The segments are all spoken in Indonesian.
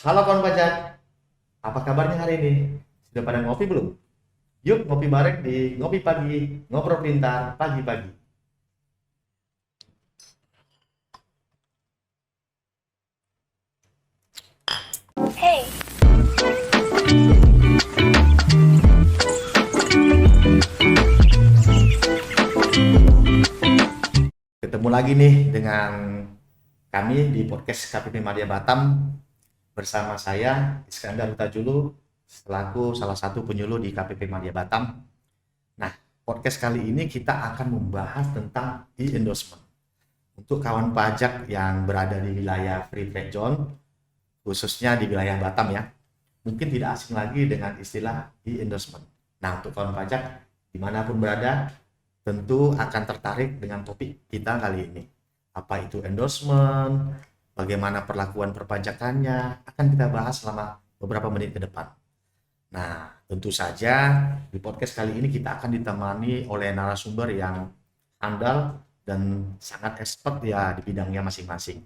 Halo kawan pajak, apa kabarnya hari ini? Sudah pada ngopi belum? Yuk ngopi bareng di Ngopi Pagi, Ngobrol Pintar pagi-pagi. Hey, Ketemu lagi nih dengan kami di podcast KPP Madia Batam bersama saya Iskandar Utajulu selaku salah satu penyuluh di KPP Madia Batam. Nah, podcast kali ini kita akan membahas tentang e-endorsement. Untuk kawan pajak yang berada di wilayah free trade zone, khususnya di wilayah Batam ya, mungkin tidak asing lagi dengan istilah e-endorsement. Nah, untuk kawan pajak dimanapun berada, tentu akan tertarik dengan topik kita kali ini. Apa itu endorsement, bagaimana perlakuan perpajakannya, akan kita bahas selama beberapa menit ke depan. Nah, tentu saja di podcast kali ini kita akan ditemani oleh narasumber yang handal dan sangat expert ya di bidangnya masing-masing.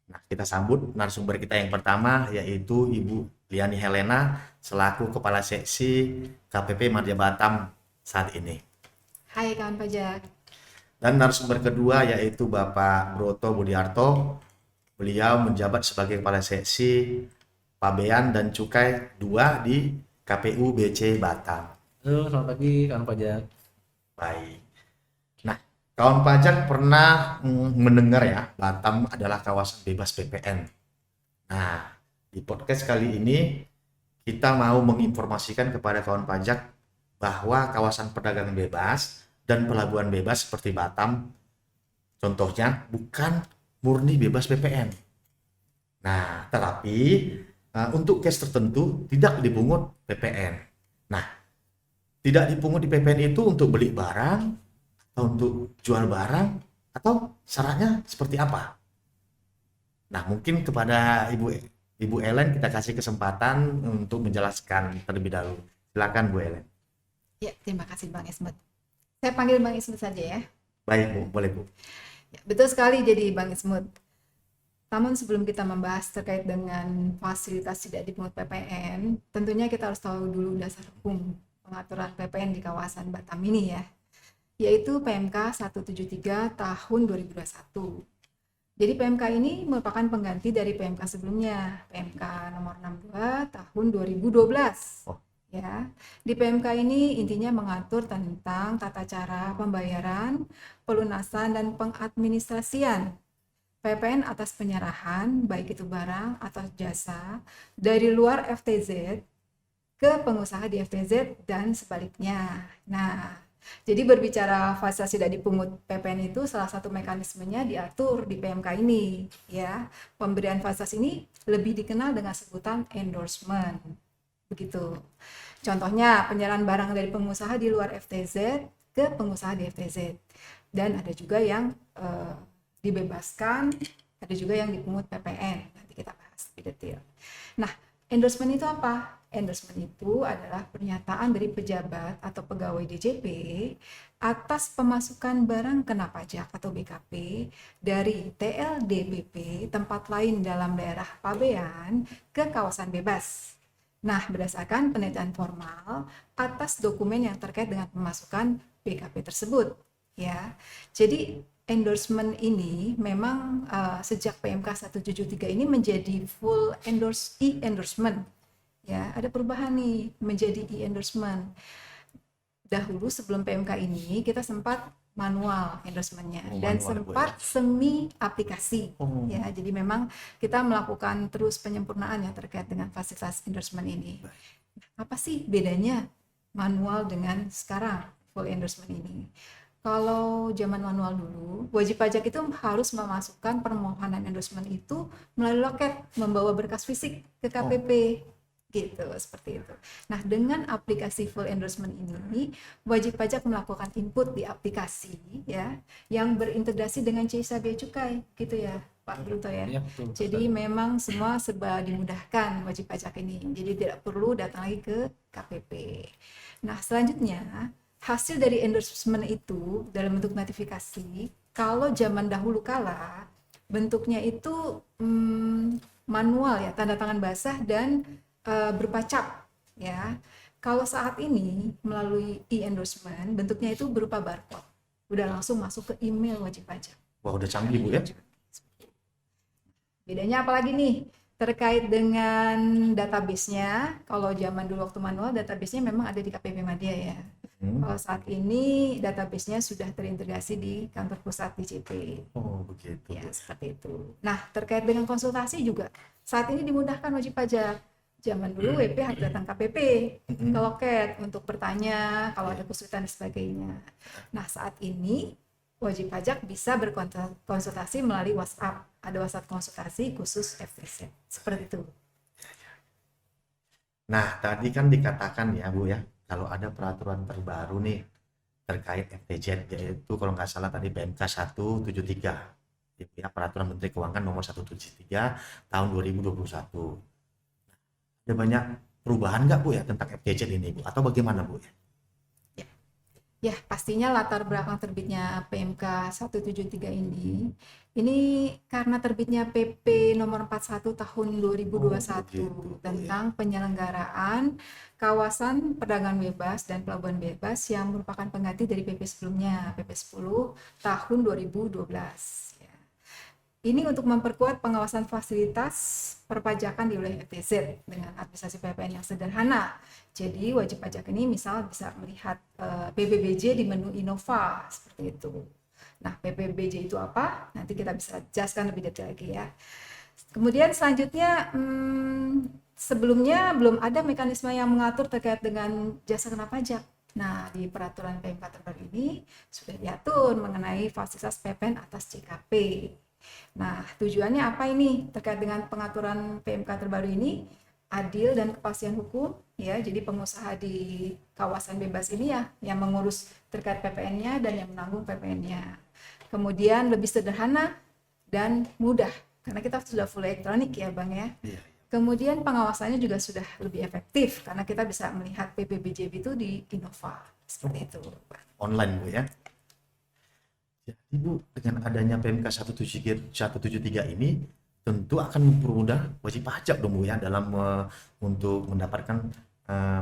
Nah, kita sambut narasumber kita yang pertama yaitu Ibu Liani Helena selaku Kepala Seksi KPP Madya Batam saat ini. hai kawan pajak. Dan narasumber kedua yaitu Bapak Broto Budiarto. Beliau menjabat sebagai Kepala Seksi Pabean dan Cukai 2 di KPU BC Batam. Halo, selamat pagi kawan pajak. Baik. Nah, kawan pajak pernah mendengar ya, Batam adalah kawasan bebas PPN. Nah, di podcast kali ini kita mau menginformasikan kepada kawan pajak bahwa kawasan perdagangan bebas dan pelabuhan bebas seperti Batam, contohnya bukan murni bebas PPN. Nah, tetapi untuk case tertentu tidak dipungut PPN. Nah, tidak dipungut di PPN itu untuk beli barang atau untuk jual barang atau syaratnya seperti apa? Nah, mungkin kepada Ibu Ellen kita kasih kesempatan untuk menjelaskan terlebih dahulu. Silakan Bu Ellen. Ya, terima kasih Bang Ismet. Saya panggil Bang Ismet saja ya. Baik Bu, boleh Bu. Ya, betul sekali jadi Bang Ismet. Namun sebelum kita membahas terkait dengan fasilitas tidak dipungut PPN, tentunya kita harus tahu dulu dasar hukum pengaturan PPN di kawasan Batam ini ya, yaitu PMK 173 tahun 2021. Jadi PMK ini merupakan pengganti dari PMK sebelumnya, PMK nomor 62 tahun 2012. Oh, Ya, di PMK ini intinya mengatur tentang tata cara pembayaran, pelunasan dan pengadministrasian PPN atas penyerahan baik itu barang atau jasa dari luar FTZ ke pengusaha di FTZ dan sebaliknya. Nah, jadi berbicara fasilitas tidak dipungut PPN itu salah satu mekanismenya diatur di PMK ini ya. Pemberian fasilitas ini lebih dikenal dengan sebutan endorsement. Begitu. Contohnya penyerahan barang dari pengusaha di luar FTZ ke pengusaha di FTZ. Dan ada juga yang dibebaskan, ada juga yang dipungut PPN. Nanti kita bahas lebih detail. Nah, endorsement itu apa? Endorsement itu adalah pernyataan dari pejabat atau pegawai DJP atas pemasukan barang kena pajak atau BKP dari TLDBP tempat lain dalam daerah pabean ke kawasan bebas. Nah, berdasarkan penelitian formal atas dokumen yang terkait dengan pemasukan BKP tersebut, ya. Jadi endorsement ini memang sejak PMK 173 ini menjadi full e-endorsement. Ya, ada perubahan nih menjadi e-endorsement. Dahulu sebelum PMK ini kita sempat manual endorsementnya dan manual Bu sempat ya. semi aplikasi Oh, ya, jadi memang kita melakukan terus penyempurnaan ya terkait dengan fasilitas endorsement ini. Apa sih bedanya manual dengan sekarang full endorsement ini? Kalau zaman manual dulu, wajib pajak itu harus memasukkan permohonan endorsement itu melalui loket, membawa berkas fisik ke oh, KPP gitu, seperti itu. Nah, dengan aplikasi full endorsement ini, wajib pajak melakukan input di aplikasi ya yang berintegrasi dengan C1 Bea Cukai gitu ya, Pak Bruto ya. Iya, betul. Jadi memang semua serba dimudahkan wajib pajak ini. Jadi tidak perlu datang lagi ke KPP. Nah, selanjutnya hasil dari endorsement itu dalam bentuk notifikasi, kalau zaman dahulu kala bentuknya itu manual ya, tanda tangan basah dan berupa cap ya. Kalau saat ini melalui e-endorsement bentuknya itu berupa barcode. Udah langsung masuk ke email wajib pajak. Wah, udah canggih Bu ya. Bedanya apalagi nih? Terkait dengan database-nya, kalau zaman dulu waktu manual, database-nya memang ada di KPP Madya ya. Kalau saat ini database-nya sudah terintegrasi di kantor pusat DJP. Oh, begitu. Ya, seperti itu. Nah, terkait dengan konsultasi juga, saat ini dimudahkan wajib pajak. Zaman dulu WP harus datang KPP, ke loket untuk bertanya kalau ada kesulitan dan sebagainya. Nah, saat ini wajib pajak bisa berkonsultasi melalui WhatsApp. Ada WhatsApp konsultasi khusus FTZ. Seperti itu. Nah, tadi kan dikatakan ya Bu ya, kalau ada peraturan terbaru nih terkait FTZ, yaitu kalau nggak salah tadi PMK 173, ya, Peraturan Menteri Keuangan nomor 173 tahun 2021. Ada banyak perubahan nggak Bu ya tentang FTZ ini Bu? Atau bagaimana Bu ya? Ya, pastinya latar belakang terbitnya PMK 173 ini karena terbitnya PP nomor 41 tahun 2021 tentang penyelenggaraan kawasan perdagangan bebas dan pelabuhan bebas yang merupakan pengganti dari PP sebelumnya, PP 10 tahun 2012. Ya. Ini untuk memperkuat pengawasan fasilitas perpajakan di wilayah FTZ dengan administrasi PPN yang sederhana. Jadi wajib pajak ini misal bisa melihat PBBJ di menu Innova seperti itu. Nah, PBBJ itu apa? Nanti kita bisa jelaskan lebih detail lagi ya. Kemudian selanjutnya sebelumnya belum ada mekanisme yang mengatur terkait dengan jasa kena pajak. Nah, di peraturan PMK terbaru ini sudah diatur mengenai fasilitas PPN atas JKP. Nah, tujuannya apa ini terkait dengan pengaturan PMK terbaru ini? Adil dan kepastian hukum ya. Jadi pengusaha di kawasan bebas ini ya yang mengurus terkait PPN-nya dan yang menanggung PPN-nya. Kemudian lebih sederhana dan mudah karena kita sudah full elektronik ya Bang ya. Iya. Kemudian pengawasannya juga sudah lebih efektif karena kita bisa melihat PPBJB itu di Innova seperti itu. Online Bu ya. Jadi Bu, dengan adanya PMK 173 ini tentu akan mempermudah wajib pajak dong Bu ya dalam untuk mendapatkan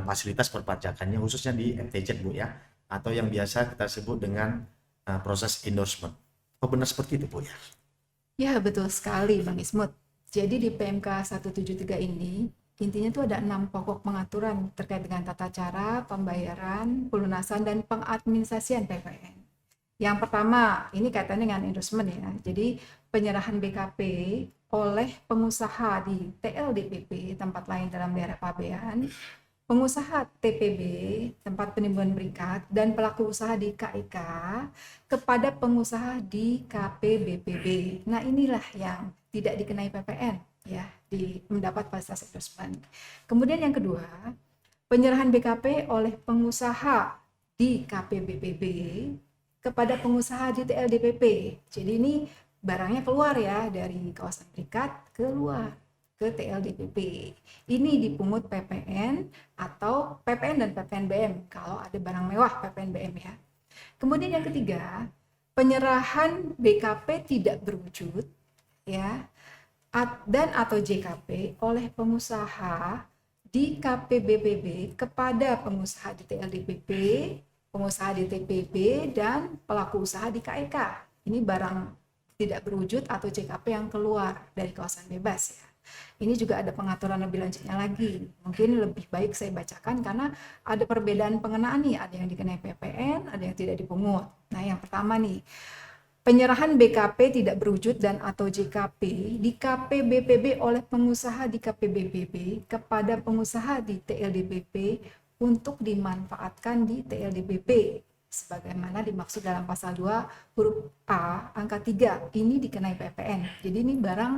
fasilitas perpajakannya khususnya di FTZ Bu ya, atau yang biasa kita sebut dengan proses endorsement. Apa benar seperti itu Bu ya? Ya, betul sekali Bang Ismut. Jadi di PMK 173 ini intinya tuh ada 6 pokok pengaturan terkait dengan tata cara pembayaran, pelunasan dan pengadministrasian PPN. Yang pertama, ini kaitannya dengan endorsement ya. Jadi penyerahan BKP oleh pengusaha di TLDPP, tempat lain dalam daerah pabean, pengusaha TPB, tempat penimbunan berikat, dan pelaku usaha di KIK kepada pengusaha di KPBPB. Nah, inilah yang tidak dikenai PPN ya, di mendapat fasilitas endorsement. Kemudian yang kedua, penyerahan BKP oleh pengusaha di KPBPB kepada pengusaha di TLDPP. Jadi ini barangnya keluar ya dari kawasan berikat keluar ke TLDPP. Ini dipungut PPN atau PPN dan PPNBM kalau ada barang mewah PPNBM ya. Kemudian yang ketiga, penyerahan BKP tidak berwujud ya dan atau JKP oleh pengusaha di KPBPB kepada pengusaha di TLDPP, pengusaha di TPB, dan pelaku usaha di KIK. Ini barang tidak berwujud atau JKP yang keluar dari kawasan bebas ya. Ini juga ada pengaturan lebih lanjutnya lagi. Mungkin lebih baik saya bacakan karena ada perbedaan pengenaan nih. Ada yang dikenai PPN, ada yang tidak dipungut. Nah, yang pertama nih, penyerahan BKP tidak berwujud dan atau JKP di KPBPB oleh pengusaha di KPBPB kepada pengusaha di TLDPP untuk dimanfaatkan di TLDPP sebagaimana dimaksud dalam pasal 2 huruf A angka 3 ini dikenai PPN. Jadi ini barang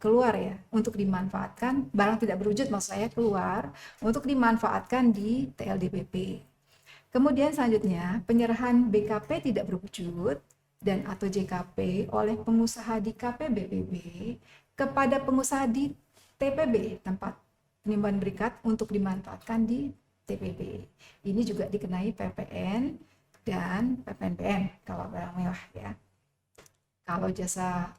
keluar ya untuk dimanfaatkan, barang tidak berwujud maksud saya keluar untuk dimanfaatkan di TLDPP. Kemudian selanjutnya penyerahan BKP tidak berwujud dan atau JKP oleh pengusaha di KPBPB kepada pengusaha di TPB tempat penimbunan berikat untuk dimanfaatkan di TPB. Ini juga dikenai PPN dan PPNBM kalau barang mewah ya. Kalau jasa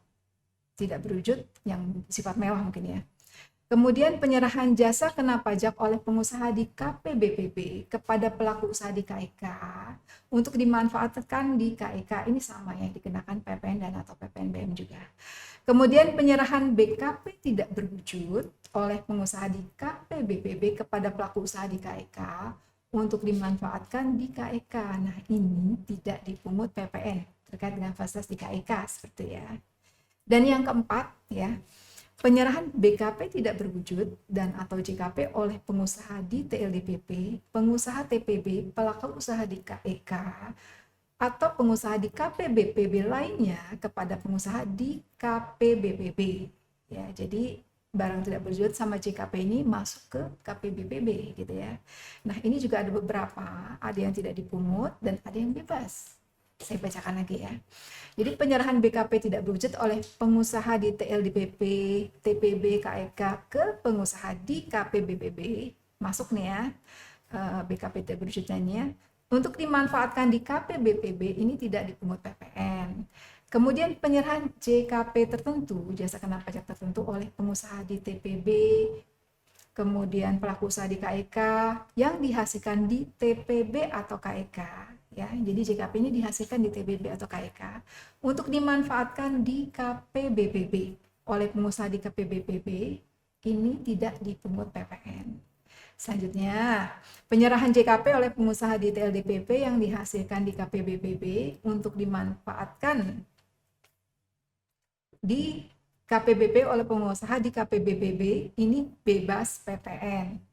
tidak berwujud yang sifat mewah mungkin ya. Kemudian penyerahan jasa kena pajak oleh pengusaha di KPBPB kepada pelaku usaha di KEK untuk dimanfaatkan di KEK ini sama ya, dikenakan PPN dan atau PPNBM juga. Kemudian penyerahan BKP tidak berwujud oleh pengusaha di KPBPB kepada pelaku usaha di KEK untuk dimanfaatkan di KEK. Nah, ini tidak dipungut PPN terkait dengan fasilitas di KEK seperti ya. Dan yang keempat ya, penyerahan BKP tidak berwujud dan atau JKP oleh pengusaha di TLDPP, pengusaha TPB, pelaku usaha di KEK, atau pengusaha di KPBPB lainnya kepada pengusaha di KPBPB. Ya, jadi barang tidak berwujud sama JKP ini masuk ke KPBPB gitu ya. Nah, ini juga ada beberapa, ada yang tidak dipungut dan ada yang bebas. Saya bacakan lagi ya. Jadi penyerahan BKP tidak berwujud oleh pengusaha di TLDPP, TPB, KEK ke pengusaha di KPBPB, masuk nih ya, BKP tidak berwujudnya, untuk dimanfaatkan di KPBPB ini tidak dipungut PPN. Kemudian penyerahan JKP tertentu, jasa kena pajak tertentu oleh pengusaha di TPB, kemudian pelaku usaha di KEK yang dihasilkan di TPB atau KEK. Ya, jadi JKP ini dihasilkan di TPB atau KEK untuk dimanfaatkan di KPBPB oleh pengusaha di KPBPB ini tidak dipungut PPN. Selanjutnya, penyerahan JKP oleh pengusaha di TLDPP yang dihasilkan di KPBPB untuk dimanfaatkan di KPBP oleh pengusaha di KPBPB ini bebas PPN.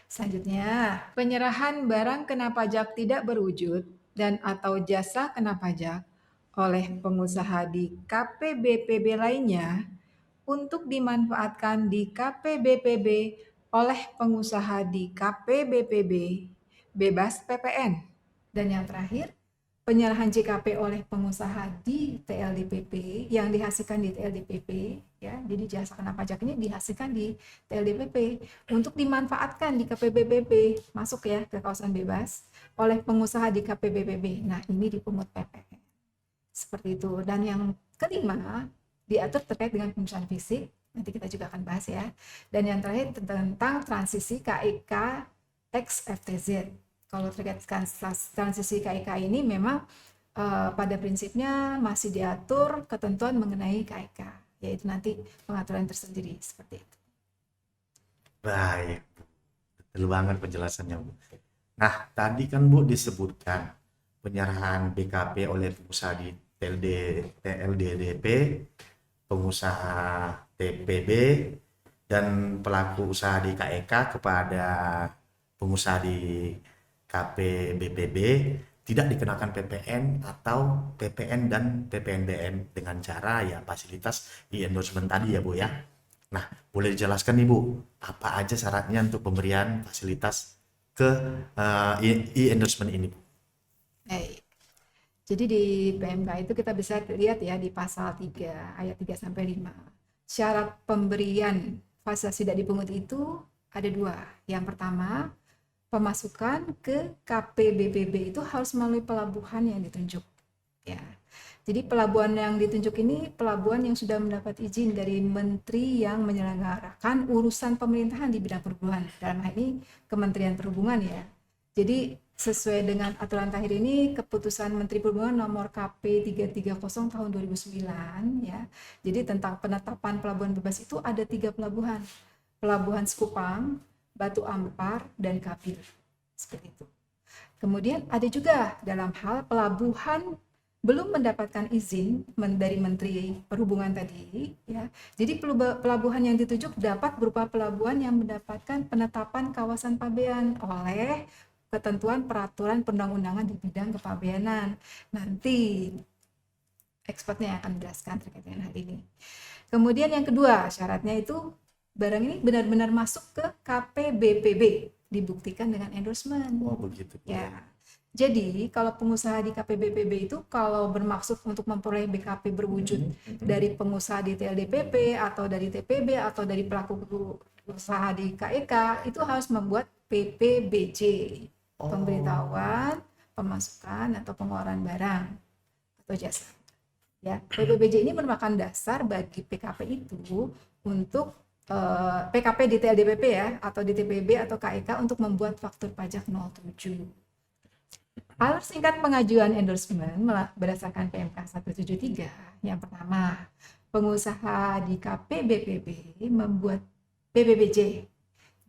Selanjutnya, penyerahan barang kena pajak tidak berwujud dan atau jasa kena pajak oleh pengusaha di KPBPB lainnya untuk dimanfaatkan di KPBPB oleh pengusaha di KPBPB bebas PPN. Dan yang terakhir, penyerahan JKP oleh pengusaha di TLDPP yang dihasilkan di TLDPP ya, jadi jasa kena pajak ini dihasilkan di TLDPP untuk dimanfaatkan di KPBPB, masuk ya ke kawasan bebas oleh pengusaha di KPBPB. Nah, ini dipungut PPN. Seperti itu. Dan yang kelima, diatur terkait dengan pemesanan fisik, nanti kita juga akan bahas ya. Dan yang terakhir tentang transisi KEK X FTZ. Kalau terkait transisi KEK ini memang pada prinsipnya masih diatur ketentuan mengenai KEK, yaitu nanti pengaturan tersendiri seperti itu. Baik, betul banget penjelasannya, Bu. Nah, tadi kan Bu disebutkan penyerahan BKP oleh pengusaha di TLDDP, pengusaha TPB, dan pelaku usaha di KEK kepada pengusaha di KPBPB tidak dikenakan PPN atau PPN dan PPNBM dengan cara ya fasilitas e-endorsement tadi ya Bu ya. Nah, boleh dijelaskan nih Bu, apa aja syaratnya untuk pemberian fasilitas ke e-endorsement ini Bu? Baik. Jadi di PMK itu kita bisa lihat ya di pasal 3 ayat 3 sampai 5. Syarat pemberian fasilitas tidak dipungut itu ada dua. Yang pertama, pemasukan ke KPBPB itu harus melalui pelabuhan yang ditunjuk. Ya. Jadi pelabuhan yang ditunjuk ini pelabuhan yang sudah mendapat izin dari menteri yang menyelenggarakan urusan pemerintahan di bidang perhubungan. Dalam hal ini Kementerian Perhubungan ya. Jadi sesuai dengan aturan terakhir ini keputusan Menteri Perhubungan nomor KP 330 tahun 2009 ya. Jadi tentang penetapan pelabuhan bebas itu ada 3 pelabuhan. Pelabuhan Sekupang, Batu Ampar, dan Kapil. Seperti itu. Kemudian ada juga dalam hal pelabuhan belum mendapatkan izin dari Menteri Perhubungan tadi ya. Jadi pelabuhan yang ditunjuk dapat berupa pelabuhan yang mendapatkan penetapan kawasan pabean oleh ketentuan peraturan perundang-undangan di bidang kepabeanan. Nanti ekspertnya akan menjelaskan terkait dengan hal ini. Kemudian yang kedua, syaratnya itu barang ini benar-benar masuk ke KPBPB, dibuktikan dengan endorsement. Oh begitu. Ya. Jadi kalau pengusaha di KPBPB itu kalau bermaksud untuk memperoleh BKP berwujud dari pengusaha di TLDPP atau dari TPB atau dari pelaku usaha di KEK itu harus membuat PPBJ, pemberitahuan pemasukan atau pengeluaran barang atau jasa. Ya, PPBJ ini merupakan dasar bagi PKP itu untuk PKP di TLDPP ya, atau di TPB atau KEK untuk membuat faktur pajak 07. Alur singkat pengajuan endorsement berdasarkan PMK 173. Yang pertama, pengusaha di KPBPB membuat PPBJ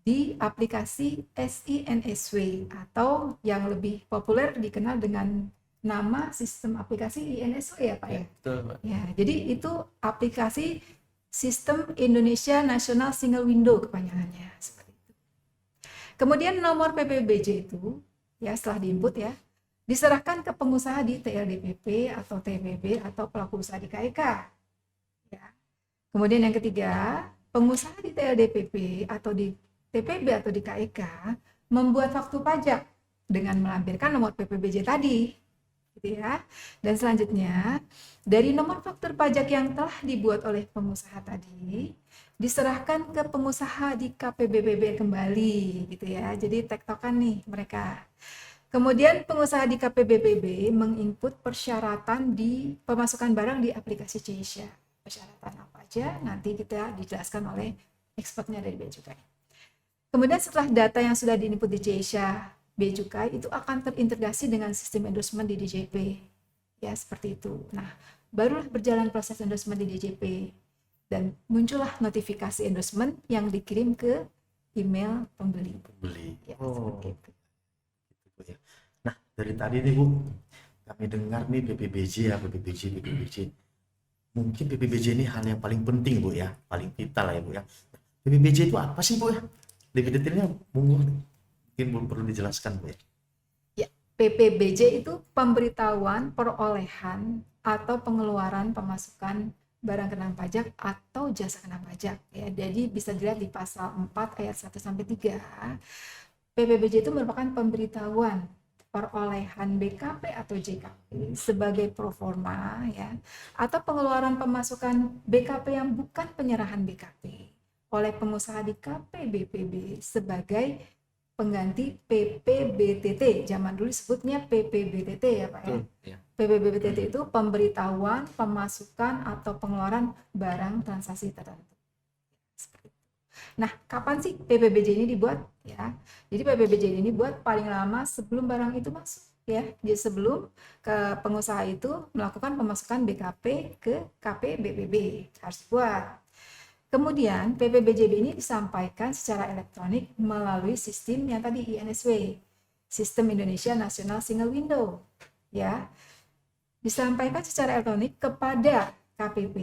di aplikasi SINSW atau yang lebih populer dikenal dengan nama sistem aplikasi INSW ya Pak ya. Betul, Pak. Ya, jadi itu aplikasi Sistem Indonesia National Single Window kepanjangannya seperti itu. Kemudian nomor PPBJ itu ya setelah diinput ya diserahkan ke pengusaha di TLDPP atau TPB atau pelaku usaha di KEK. Ya. Kemudian yang ketiga, pengusaha di TLDPP atau di TPB atau di KEK membuat faktur pajak dengan melampirkan nomor PPBJ tadi. Gitu ya. Dan selanjutnya, dari nomor faktur pajak yang telah dibuat oleh pengusaha tadi diserahkan ke pengusaha di KPBPB kembali gitu ya. Jadi tektokan nih mereka. Kemudian pengusaha di KPBPB menginput persyaratan di pemasukan barang di aplikasi Ceisha. Persyaratan apa aja nanti kita dijelaskan oleh expertnya dari Bea Cukai. Kemudian setelah data yang sudah diinput di Ceisha Bea Cukai itu akan terintegrasi dengan sistem endorsement di DJP. Ya, seperti itu. Nah, barulah berjalan proses endorsement di DJP dan muncullah notifikasi endorsement yang dikirim ke email pembeli. Ya, seperti itu. Gitu ya. Nah, dari tadi nih Bu, kami dengar nih PPBJ. Mungkin PPBJ ini hal yang paling penting Bu ya, paling vital ya Bu ya. PPBJ itu apa sih Bu ya? Lebih detailnya mungkin belum perlu dijelaskan Bu ya. Ya, PPBJ itu pemberitahuan perolehan atau pengeluaran pemasukan barang kena pajak atau jasa kena pajak ya. Jadi bisa dilihat di pasal 4 ayat 1 sampai 3. PPBJ itu merupakan pemberitahuan perolehan BKP atau JKP sebagai proforma ya atau pengeluaran pemasukan BKP yang bukan penyerahan BKP oleh pengusaha di KPBPB sebagai pengganti PPBTT. Zaman dulu sebutnya PPBTT ya Pak ya. Ya. PPBTT itu pemberitahuan pemasukan atau pengeluaran barang transaksi tertentu. Seperti itu. Nah, kapan sih PPBJ ini dibuat ya? Jadi PPBJ ini dibuat paling lama sebelum barang itu masuk ya. Jadi sebelum ke pengusaha itu melakukan pemasukan BKP ke KPBPB harus buat. Kemudian PPBJB ini disampaikan secara elektronik melalui sistem yang tadi INSW, Sistem Indonesia National Single Window, ya. Disampaikan secara elektronik kepada KPP,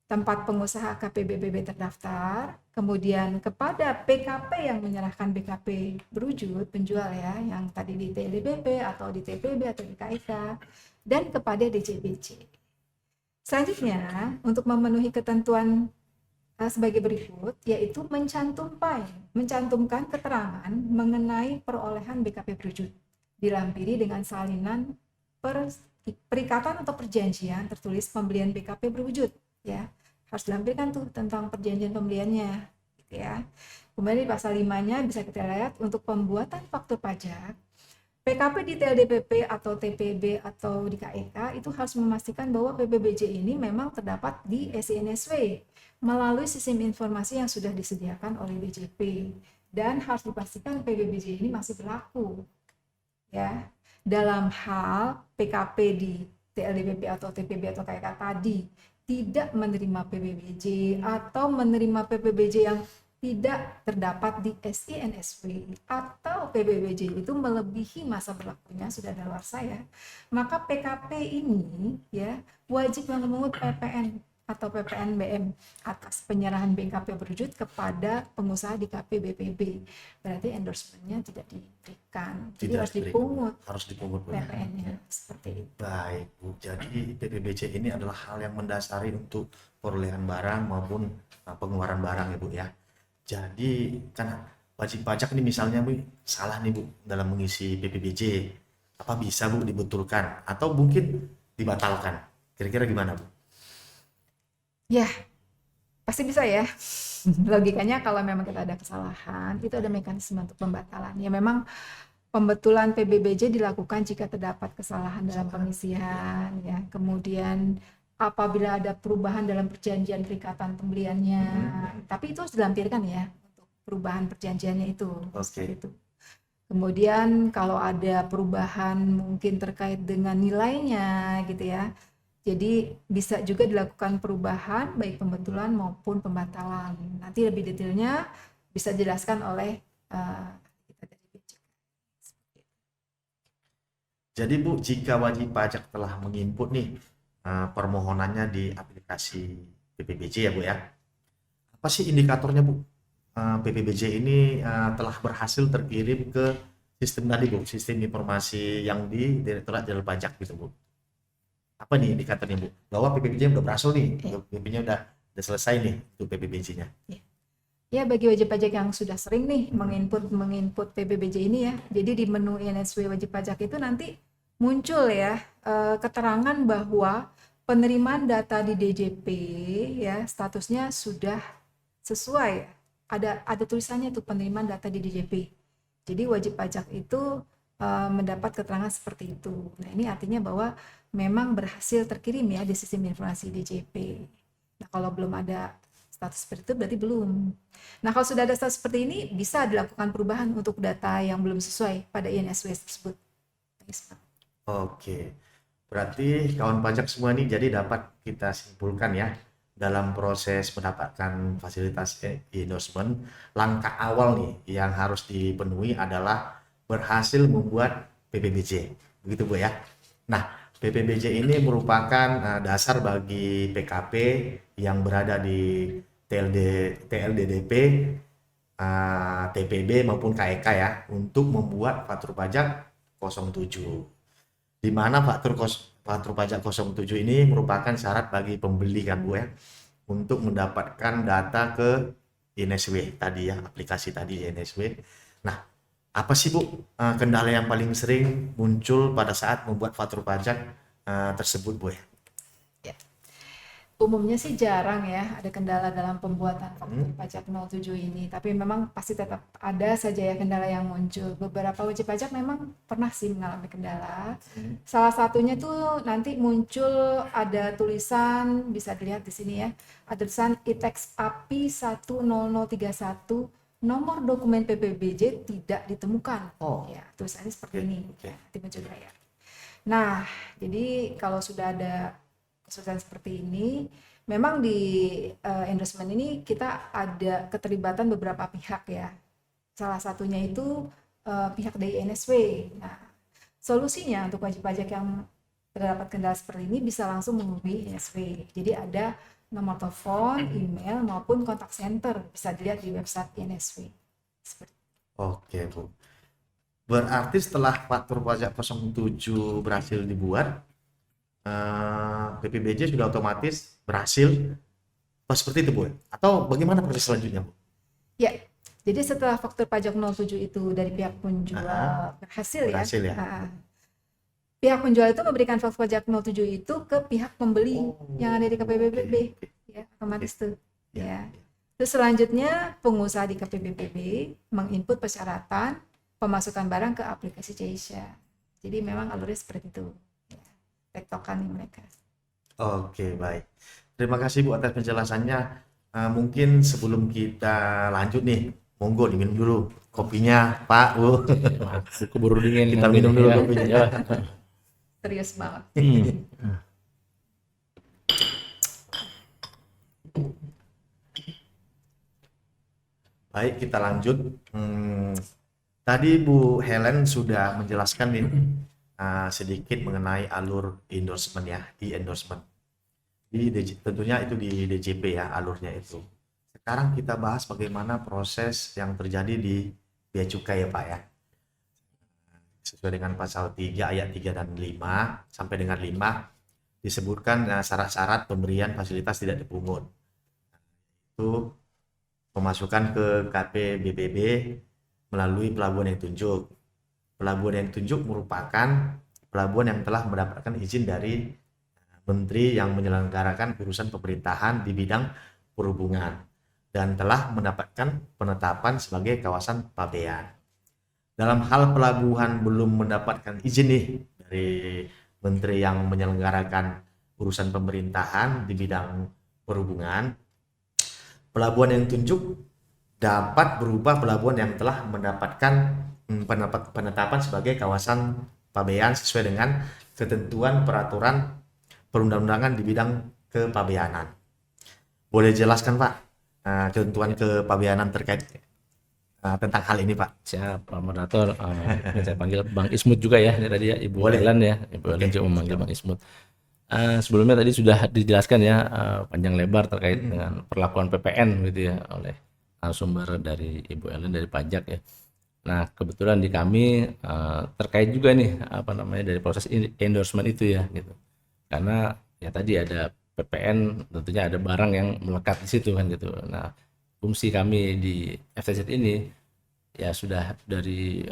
tempat pengusaha KPBPB terdaftar, kemudian kepada PKP yang menyerahkan BKP berwujud penjual ya, yang tadi di TLDPP atau di TPB atau di KEK, dan kepada DJBJ. Selanjutnya, untuk memenuhi ketentuan sebagai berikut, yaitu mencantumkan keterangan mengenai perolehan BKP berwujud, dilampiri dengan salinan perikatan atau perjanjian tertulis pembelian BKP berwujud, ya harus dilampirkan tuh tentang perjanjian pembeliannya, gitu ya. Kemudian di pasal 5-nya bisa kita lihat untuk pembuatan faktur pajak. PKP di TLDPP atau TPB atau di KEK itu harus memastikan bahwa PPBJ ini memang terdapat di SINSW melalui sistem informasi yang sudah disediakan oleh DJP dan harus dipastikan PPBJ ini masih berlaku. Ya, dalam hal PKP di TLDPP atau TPB atau KEK tadi tidak menerima PPBJ atau menerima PPBJ yang tidak terdapat di SINSW atau PPBJ itu melebihi masa berlakunya sudah daluarsa ya, maka PKP ini ya wajib memungut PPN atau PPNBM atas penyerahan BKP berwujud kepada pengusaha di KPBPB. Berarti endorsementnya tidak diberikan, jadi harus dipungut PPN-nya seperti itu. Baik Bu, jadi PPBJ ini adalah hal yang mendasari untuk perolehan barang maupun pengeluaran barang ya Bu ya. Jadi kan wajib pajak ini misalnya Bu salah nih Bu dalam mengisi PPBJ, apa bisa Bu dibetulkan atau mungkin dibatalkan? Kira-kira gimana Bu? Ya, pasti bisa ya. Logikanya kalau memang kita ada kesalahan, itu ada mekanisme untuk pembatalan. Ya memang Pembetulan PBBJ dilakukan jika terdapat kesalahan dalam pengisian, ya. Kemudian apabila ada perubahan dalam perjanjian perikatan pembeliannya, tapi itu harus dilampirkan ya untuk perubahan perjanjiannya itu. Seperti itu. Kemudian kalau ada perubahan mungkin terkait dengan nilainya gitu ya. Jadi bisa juga dilakukan perubahan baik pembetulan maupun pembatalan. Nanti lebih detailnya bisa dijelaskan oleh kita dari Bea Cukai. Jadi Bu, jika wajib pajak telah menginput nih permohonannya di aplikasi PPBJ ya Bu ya, apa sih indikatornya Bu? PPBJ ini telah berhasil terkirim ke sistem tadi Bu, sistem informasi yang di Direktorat Jenderal Pajak gitu Bu. Apa nih indikatornya Bu? Bahwa PPBJ udah berhasil nih, PPBJ udah selesai nih untuk PPBJ-nya. Ya, bagi wajib pajak yang sudah sering nih menginput PPBJ ini ya, jadi di menu INSW wajib pajak itu nanti muncul ya keterangan bahwa penerimaan data di DJP ya statusnya sudah sesuai. Ada tulisannya tuh penerimaan data di DJP. Jadi wajib pajak itu mendapat keterangan seperti itu. Nah, ini artinya bahwa memang berhasil terkirim ya di sistem informasi DJP. Nah, kalau belum ada status seperti itu berarti belum. Nah, kalau sudah ada status seperti ini bisa dilakukan perubahan untuk data yang belum sesuai pada INSW tersebut. Oke. Berarti kawan pajak semua ini jadi dapat kita simpulkan ya, dalam proses mendapatkan fasilitas endorsement, langkah awal nih yang harus dipenuhi adalah berhasil membuat PPBJ. Begitu Bu ya. Nah, PPBJ ini merupakan dasar bagi PKP yang berada di TLDDP, TPB maupun KEK ya untuk membuat faktur pajak 07. Di mana faktur pajak 07 ini merupakan syarat bagi pembeli kan Bu ya untuk mendapatkan data ke INSW tadi ya, aplikasi tadi INSW. Nah, apa sih Bu kendala yang paling sering muncul pada saat membuat faktur pajak tersebut Bu ya? Umumnya sih jarang ya ada kendala dalam pembuatan faktur pajak 07 ini, tapi memang pasti tetap ada saja ya kendala yang muncul. Beberapa wajib pajak memang pernah sih mengalami kendala. Salah satunya tuh nanti muncul ada tulisan, bisa dilihat di sini ya, ada tulisan e-tax API 10031 nomor dokumen PPBJ tidak ditemukan. Ya, tulisannya seperti ini. Ya, nanti muncul layar. Nah, jadi kalau sudah ada kesulitan seperti ini, memang di endorsement ini kita ada keterlibatan beberapa pihak ya. Salah satunya itu pihak dari INSW. Nah, solusinya untuk wajib pajak yang terdapat kendala seperti ini bisa langsung menghubungi INSW. Jadi ada nomor telepon, email maupun kontak center, bisa dilihat di website INSW. Oke Bu. Berarti setelah faktur pajak 07 berhasil dibuat, PPBJ sudah otomatis berhasil seperti itu Bu? Atau bagaimana proses selanjutnya Bu? Ya, jadi setelah faktur pajak 07 itu dari pihak penjual berhasil ya. Pihak penjual itu memberikan faktur pajak 07 itu ke pihak pembeli yang ada di KPPB, ya otomatis tuh. Ya. Terus selanjutnya pengusaha di KPPB menginput persyaratan pemasukan barang ke aplikasi Caisha. Jadi memang alurnya seperti itu. Tektokan mereka. Oke, baik. Terima kasih Bu atas penjelasannya. Mungkin sebelum kita lanjut nih, monggo diminum dulu kopinya Pak Bu. Keburu dingin. Kita minum dulu kopinya. Ya. Serius banget. Baik, kita lanjut. Tadi Bu Helen sudah menjelaskan nih sedikit mengenai alur endorsement ya, e-endorsement. Tentunya itu di DJP ya alurnya itu. Sekarang kita bahas bagaimana proses yang terjadi di Bea Cukai ya Pak ya. Sesuai dengan pasal 3 ayat 3 dan 5 sampai dengan 5 disebutkan syarat-syarat pemberian fasilitas tidak dipungut. Itu pemasukan ke KPBPB melalui pelabuhan yang ditunjuk. Pelabuhan yang ditunjuk merupakan pelabuhan yang telah mendapatkan izin dari menteri yang menyelenggarakan urusan pemerintahan di bidang perhubungan dan telah mendapatkan penetapan sebagai kawasan pabean. dalam hal pelabuhan belum mendapatkan izin nih dari menteri yang menyelenggarakan urusan pemerintahan di bidang perhubungan, pelabuhan yang ditunjuk dapat berupa pelabuhan yang telah mendapatkan penetapan sebagai kawasan pabean sesuai dengan ketentuan peraturan perundang-undangan di bidang kepabeanan. Boleh jelaskan Pak ketentuan kepabeanan terkait tentang hal ini Pak? Siap, Pak Moderator. Ini saya panggil Bang Ismut juga ya. Ini tadi ya Ibu Boleh. Ellen ya. Ibu Ellen juga memanggil Bang Ismut. Sebelumnya tadi sudah dijelaskan ya panjang lebar terkait dengan perlakuan PPN gitu ya oleh narasumber dari Ibu Ellen dari pajak ya. Nah, kebetulan di kami terkait juga nih apa namanya dari proses endorsement itu ya gitu. Karena ya tadi ada PPN, tentunya ada barang yang melekat di situ kan gitu. Nah, fungsi kami di FTZ ini ya sudah dari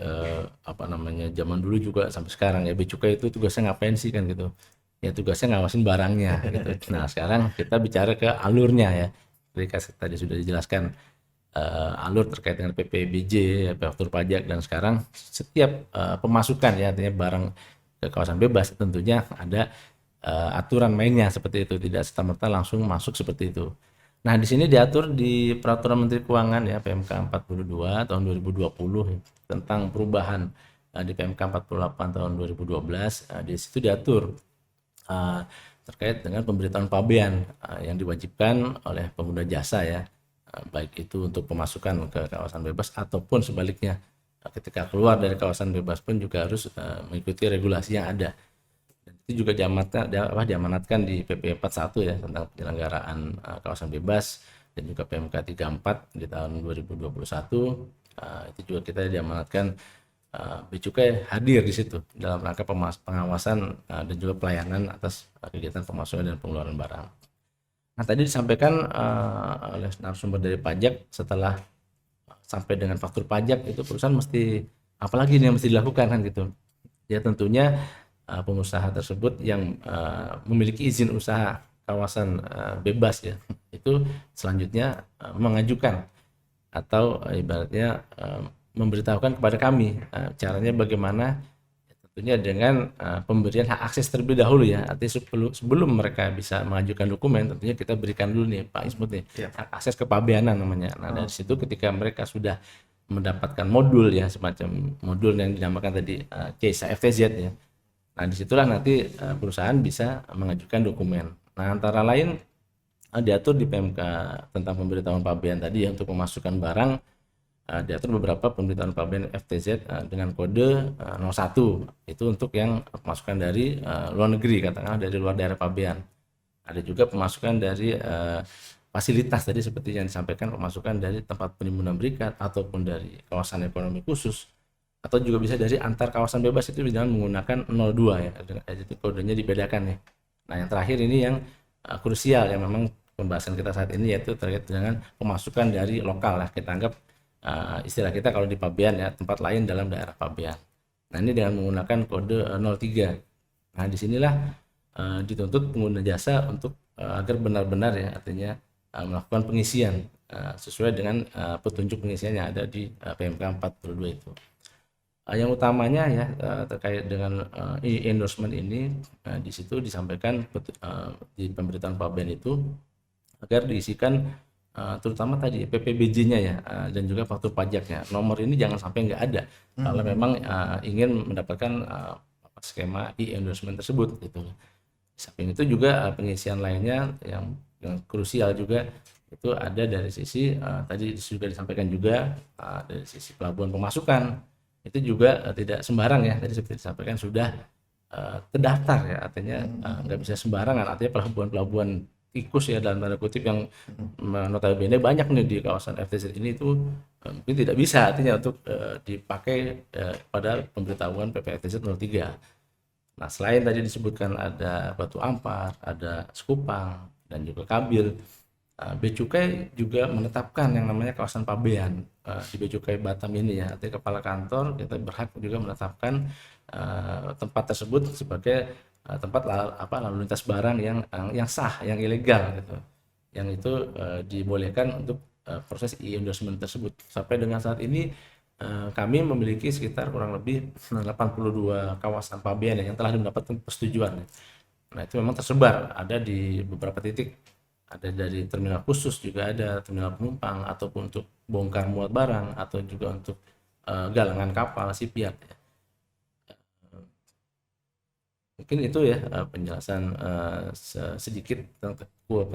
apa namanya zaman dulu juga sampai sekarang ya. Bea Cukai itu tugasnya ngapain sih kan gitu. Ya tugasnya ngawasin barangnya gitu. Nah, sekarang kita bicara ke alurnya ya. Seperti tadi sudah dijelaskan alur terkait dengan PPBJ, faktur pajak, dan sekarang setiap pemasukan ya artinya barang ke kawasan bebas tentunya ada aturan mainnya seperti itu, tidak serta-merta langsung masuk seperti itu. Nah, di sini diatur di Peraturan Menteri Keuangan ya PMK 42 tahun 2020 tentang perubahan di PMK 48 tahun 2012. Di situ diatur terkait dengan pemberitaan pabean yang diwajibkan oleh pengguna jasa ya, baik itu untuk pemasukan ke kawasan bebas ataupun sebaliknya ketika keluar dari kawasan bebas pun juga harus mengikuti regulasi yang ada. Dan itu juga diamanatkan di PP 41 ya tentang penyelenggaraan kawasan bebas, dan juga PMK 34 di tahun 2021 itu juga kita diamanatkan Bea Cukai hadir di situ dalam rangka pengawasan dan juga pelayanan atas kegiatan pemasukan dan pengeluaran barang. Nah, tadi disampaikan oleh narasumber dari pajak, setelah sampai dengan faktur pajak itu perusahaan mesti apalagi yang mesti dilakukan kan gitu. Ya tentunya pengusaha tersebut yang memiliki izin usaha kawasan bebas ya, itu selanjutnya mengajukan atau ibaratnya memberitahukan kepada kami caranya bagaimana, tentunya dengan pemberian hak akses terlebih dahulu ya. Artinya sebelum mereka bisa mengajukan dokumen, tentunya kita berikan dulu nih Pak Ismut nih hak akses kepabeanan namanya. Nah, dari situ ketika mereka sudah mendapatkan modul ya, semacam modul yang dinamakan tadi case FTZ ya. Nah, disitulah nanti perusahaan bisa mengajukan dokumen. Nah, antara lain diatur di PMK tentang pemberitahuan pabean tadi ya, untuk pemasukan barang diatur beberapa pemberitahuan pabean FTZ dengan kode 01 itu untuk yang pemasukan dari luar negeri, katakanlah dari luar daerah pabean. Ada juga pemasukan dari fasilitas tadi seperti yang disampaikan, pemasukan dari tempat penimbunan berikat ataupun dari kawasan ekonomi khusus, atau juga bisa dari antar kawasan bebas itu dengan menggunakan 02 ya, itu kodenya dibedakan ya. Nah, yang terakhir ini yang krusial yang memang pembahasan kita saat ini, yaitu terkait dengan pemasukan dari lokal lah, kita anggap istilah kita kalau di pabean ya, tempat lain dalam daerah pabean. Nah, ini dengan menggunakan kode 03. Nah, disinilah dituntut pengguna jasa untuk agar benar-benar ya, artinya melakukan pengisian sesuai dengan petunjuk pengisian yang ada di PMK 42 itu. Yang utamanya ya terkait dengan endorsement ini, di situ disampaikan di pemberitaan pabean itu agar diisikan terutama tadi PPBJ-nya ya, dan juga faktur pajaknya. Nomor ini jangan sampai nggak ada kalau memang ingin mendapatkan skema e-endorsement tersebut gitu. Samping itu juga pengisian lainnya yang krusial juga itu ada dari sisi tadi sudah disampaikan juga dari sisi pelabuhan pemasukan. Itu juga tidak sembarang ya, tadi seperti disampaikan sudah terdaftar ya, artinya nggak bisa sembarangan, artinya pelabuhan tikus ya dalam tanda kutip yang notabene banyak nih di kawasan FTZ ini itu mungkin tidak bisa artinya untuk dipakai pada pemberitahuan PPFTZ 03. Nah, selain tadi disebutkan ada Batu Ampar, ada Sekupang, dan juga Kabil, Bea Cukai juga menetapkan yang namanya kawasan pabean di Bea Cukai Batam ini ya. Artinya kepala kantor kita berhak juga menetapkan tempat tersebut sebagai tempat lalu lintas barang yang sah, yang ilegal gitu. Yang itu dibolehkan untuk proses e-endorsement tersebut. Sampai dengan saat ini kami memiliki sekitar kurang lebih 82 kawasan pabean yang telah mendapatkan persetujuan. Nah, itu memang tersebar, ada di beberapa titik, ada dari terminal khusus, juga ada terminal penumpang, ataupun untuk bongkar muat barang, atau juga untuk galangan kapal, shipyard. Mungkin itu ya penjelasan sedikit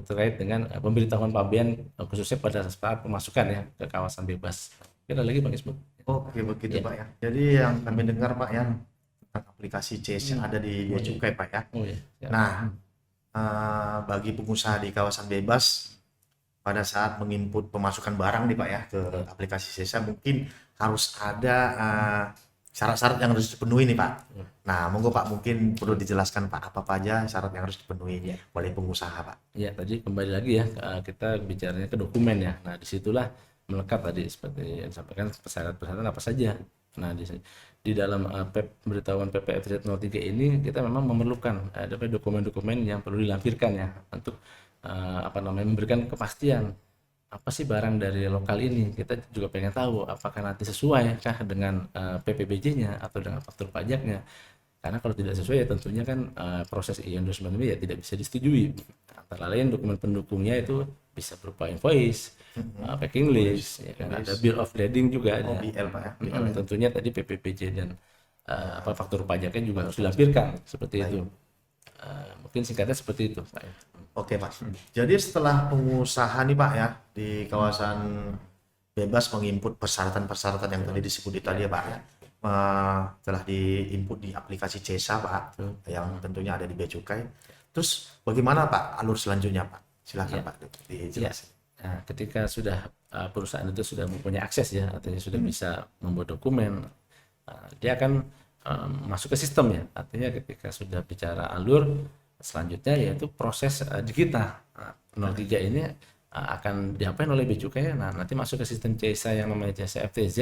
terkait dengan pemberitahuan pabean khususnya pada saat pemasukan ya ke kawasan bebas. Ada lagi Bang Ismut? Oke, begitu Ya. Pak ya. Jadi yang kami dengar Pak ya tentang aplikasi CES yang ada di Bea Cukai Pak ya. Oh ya. Ya. Nah, bagi pengusaha di kawasan bebas pada saat menginput pemasukan barang nih Pak ya ke aplikasi CESA mungkin harus ada syarat-syarat yang harus dipenuhi nih Pak. Nah, monggo Pak mungkin perlu dijelaskan Pak apa aja syarat yang harus dipenuhi oleh pengusaha Pak. Ya, tadi kembali lagi ya kita bicaranya ke dokumen ya. Nah, disitulah melekat tadi seperti yang disampaikan persyaratan-persyaratan apa saja. Nah, di dalam pemberitahuan PPFZ 03 ini kita memang memerlukan ada dokumen-dokumen yang perlu dilampirkan ya untuk memberikan kepastian apa sih barang dari lokal ini. Kita juga pengen tahu apakah nanti sesuai kah dengan PPBJ-nya atau dengan faktur pajaknya. Karena kalau tidak sesuai ya tentunya kan proses e-endorsement ini ya tidak bisa disetujui. Antara lain dokumen pendukungnya itu bisa berupa invoice, packing list, ya kan ada bill of lading juga ada. BL Pak ya. Tentunya tadi PPBJ dan faktur pajaknya juga harus dilampirkan seperti itu. Mungkin singkatnya seperti itu Pak. Oke Pak. Jadi setelah pengusaha nih Pak ya di kawasan bebas menginput persyaratan-persyaratan yang tadi disebut tadi ya Pak ya. Telah diinput di aplikasi CESA Pak yang tentunya ada di Bea Cukai. Terus bagaimana Pak alur selanjutnya Pak? Silakan Pak dijelasin. Nah, ketika sudah perusahaan itu sudah mempunyai akses ya, artinya sudah bisa membuat dokumen, dia akan masuk ke sistem ya. Artinya ketika sudah bicara alur selanjutnya yaitu proses di kita 03 ini akan diapain oleh Bea Cukai. Nah, nanti masuk ke sistem CESA yang namanya CESA FTZ.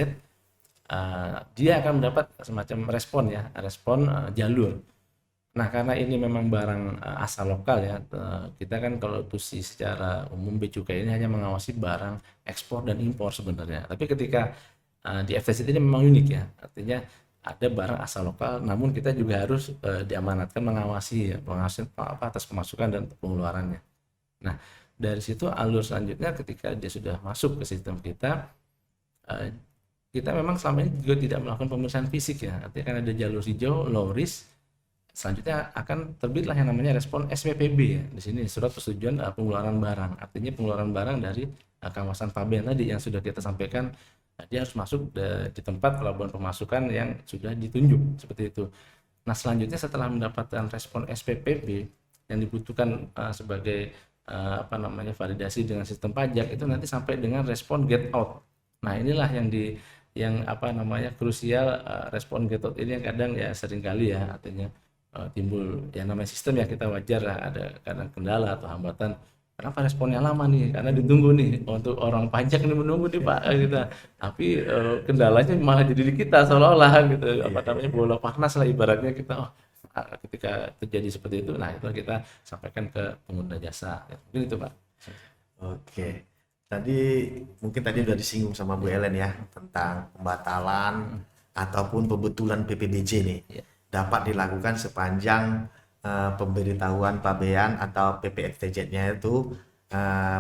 Dia akan mendapat semacam respon ya, respon jalur. Nah, karena ini memang barang asal lokal ya, kita kan kalau tusi secara umum Bea Cukai ini hanya mengawasi barang ekspor dan impor sebenarnya. Tapi ketika di FTZ ini memang unik ya, artinya ada barang asal lokal, namun kita juga harus diamanatkan mengawasi atas pemasukan dan pengeluarannya. Nah, dari situ alur selanjutnya ketika dia sudah masuk ke sistem kita, kita memang selama ini juga tidak melakukan pemeriksaan fisik ya, artinya kan ada jalur hijau, low risk. Selanjutnya akan terbitlah yang namanya respon SPPB ya. Di sini surat persetujuan pengeluaran barang. Artinya pengeluaran barang dari kawasan pabean tadi yang sudah kita sampaikan, dia harus masuk di tempat pelabuhan pemasukan yang sudah ditunjuk seperti itu. Nah, selanjutnya setelah mendapatkan respon SPPB yang dibutuhkan sebagai validasi dengan sistem pajak, itu nanti sampai dengan respon get out. Nah, inilah yang krusial, respon get out ini yang kadang ya seringkali ya artinya timbul ya namanya sistem ya, kita wajar lah ada kadang kendala atau hambatan. Kenapa responnya lama nih? Karena ditunggu nih untuk orang pajak ini menunggu nih Pak kita. Tapi kendalanya malah jadi di kita seolah-olah gitu. Bola panas lah ibaratnya kita. Ketika terjadi seperti itu, nah itu kita sampaikan ke pengguna jasa. Mungkin itu Pak. Oke. Mungkin tadi udah disinggung sama Bu Ellen ya tentang pembatalan ataupun pembetulan PPBJ nih. Dapat dilakukan sepanjang pemberitahuan pabean atau PPFTZ-nya itu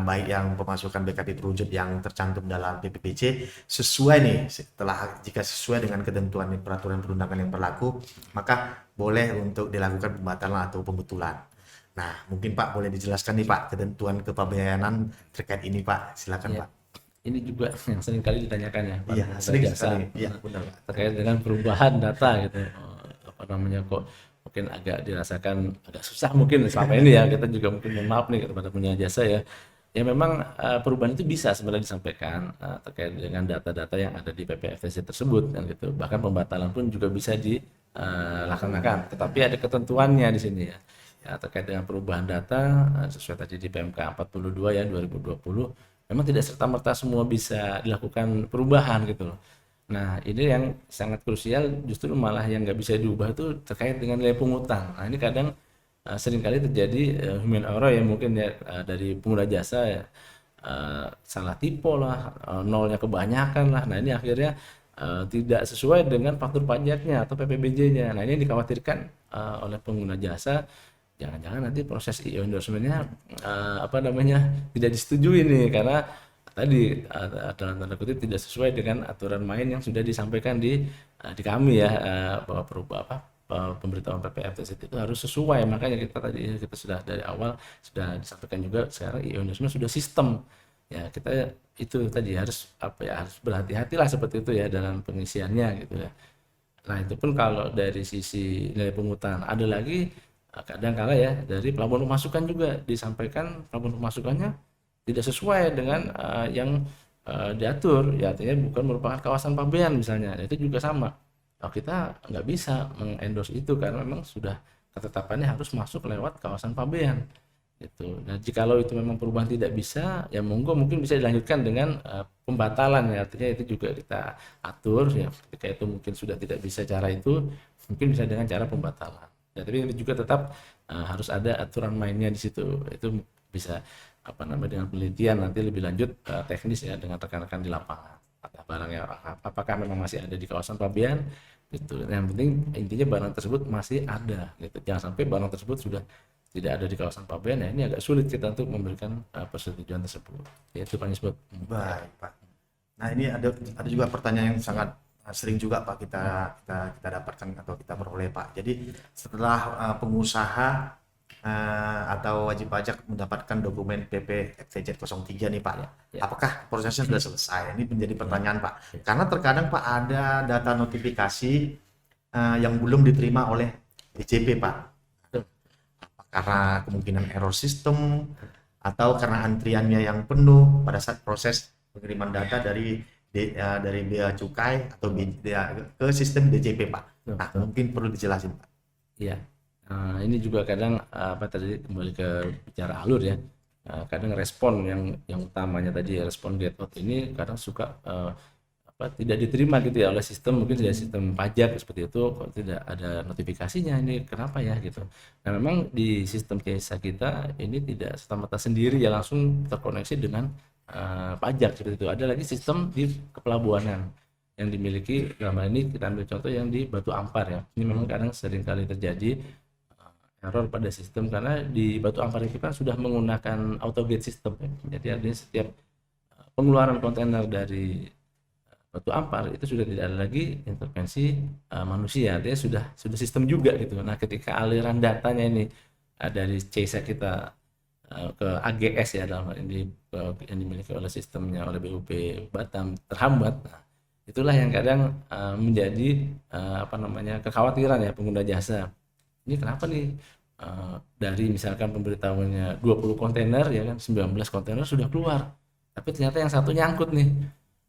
baik yang pemasukan BKP Perwujud yang tercantum dalam PPBJ sesuai nih, jika sesuai dengan ketentuan peraturan perundangan yang berlaku, maka boleh untuk dilakukan pembatalan atau pembetulan. Nah, mungkin Pak boleh dijelaskan nih Pak ketentuan kepabeanan terkait ini Pak, silakan Pak. Ini juga yang sering kali ditanyakan ya Pak. Iya, sering jasa. sekali. Iya, benar. Terkait dengan perubahan data gitu. Kok mungkin agak dirasakan agak susah mungkin selama ini ya, kita juga mungkin mohon maaf nih kepada punya jasa ya memang perubahan itu bisa sebenarnya disampaikan terkait dengan data-data yang ada di PPFTZ tersebut dan gitu, bahkan pembatalan pun juga bisa dilaksanakan, tetapi ada ketentuannya di sini ya terkait dengan perubahan data sesuai tadi di PMK 42 ya 2020, memang tidak serta-merta semua bisa dilakukan perubahan gitu loh. Nah, ini yang sangat krusial, justru malah yang nggak bisa diubah itu terkait dengan nilai pungutan. Nah, ini kadang seringkali terjadi human error ya mungkin ya dari pengguna jasa ya, salah tipe lah, nolnya kebanyakan lah. Nah, ini akhirnya tidak sesuai dengan faktur pajaknya atau PPBJ-nya. Nah, ini dikhawatirkan oleh pengguna jasa, jangan-jangan nanti proses IO endorsement-nya apa namanya tidak disetujui nih karena tadi dalam tanda kutip tidak sesuai dengan aturan main yang sudah disampaikan di kami ya, bahwa pemberitahuan PPFTZ itu harus sesuai. Makanya kita sudah dari awal sudah disampaikan juga, sekarang IO endorsement sudah sistem ya, kita itu tadi harus harus berhati-hatilah seperti itu ya dalam pengisiannya gitu ya. Nah, itu pun kalau dari sisi nilai pungutan. Ada lagi kadang kala ya dari pelabuhan pemasukan juga disampaikan pelabuhan pemasukannya tidak sesuai dengan yang diatur ya, artinya bukan merupakan kawasan pabean misalnya. Itu juga sama. Kita nggak bisa mengendorse itu karena memang sudah ketetapannya harus masuk lewat kawasan pabean gitu. Nah, jikalau itu memang perubahan tidak bisa, ya monggo mungkin bisa dilanjutkan dengan pembatalan ya, artinya itu juga kita atur ya, ketika itu mungkin sudah tidak bisa cara itu, mungkin bisa dengan cara pembatalan. Ya, tapi itu juga tetap harus ada aturan mainnya di situ. Itu bisa dengan penelitian nanti lebih lanjut teknis ya dengan rekan-rekan di lapangan. Barangnya apakah memang masih ada di kawasan pabean gitu. Yang penting intinya barang tersebut masih ada gitu. Jangan sampai barang tersebut sudah tidak ada di kawasan pabean, ya ini agak sulit kita untuk memberikan persetujuan tersebut. Ya, itu Pak Nisbet. Baik, Pak. Nah, ini ada juga pertanyaan yang sangat sering juga Pak kita dapatkan atau kita peroleh Pak. Jadi setelah pengusaha atau wajib pajak mendapatkan dokumen PP FTZ 03 nih Pak, Ya. apakah prosesnya sudah selesai? Ini menjadi pertanyaan Pak. Karena terkadang Pak ada data notifikasi yang belum diterima oleh DJP Pak. Karena kemungkinan error sistem atau karena antriannya yang penuh pada saat proses pengiriman data dari Bea Cukai atau ke sistem DJP Pak. Nah, mungkin perlu dijelasin Pak. Iya. Ini juga kadang tadi kembali ke bicara alur ya. Kadang respon yang utamanya tadi ya, respon get out ini kadang suka tidak diterima gitu ya oleh sistem, mungkin dari sistem pajak seperti itu, kok tidak ada notifikasinya, ini kenapa ya gitu. Nah, memang di sistem KSA kita ini tidak serta-merta sendiri ya langsung terkoneksi dengan pajak seperti itu. Ada lagi sistem di kepelabuhanan yang dimiliki, dalam hal ini kita ambil contoh yang di Batu Ampar ya. Ini memang kadang sering kali terjadi error pada sistem karena di Batu Ampar itu kan sudah menggunakan auto gate system ya. Jadi artinya setiap pengeluaran kontainer dari Batu Ampar itu sudah tidak ada lagi intervensi manusia, artinya sudah sistem juga gitu. Nah, ketika aliran datanya ini dari CSA kita ke AGS ya, dalam hal ini yang dimiliki oleh sistemnya oleh BUP Batam terhambat, nah, itulah yang kadang menjadi kekhawatiran ya pengguna jasa. Ini kenapa nih dari misalkan pemberitahuannya 20 kontainer ya kan, 19 kontainer sudah keluar, tapi ternyata yang satu nyangkut nih.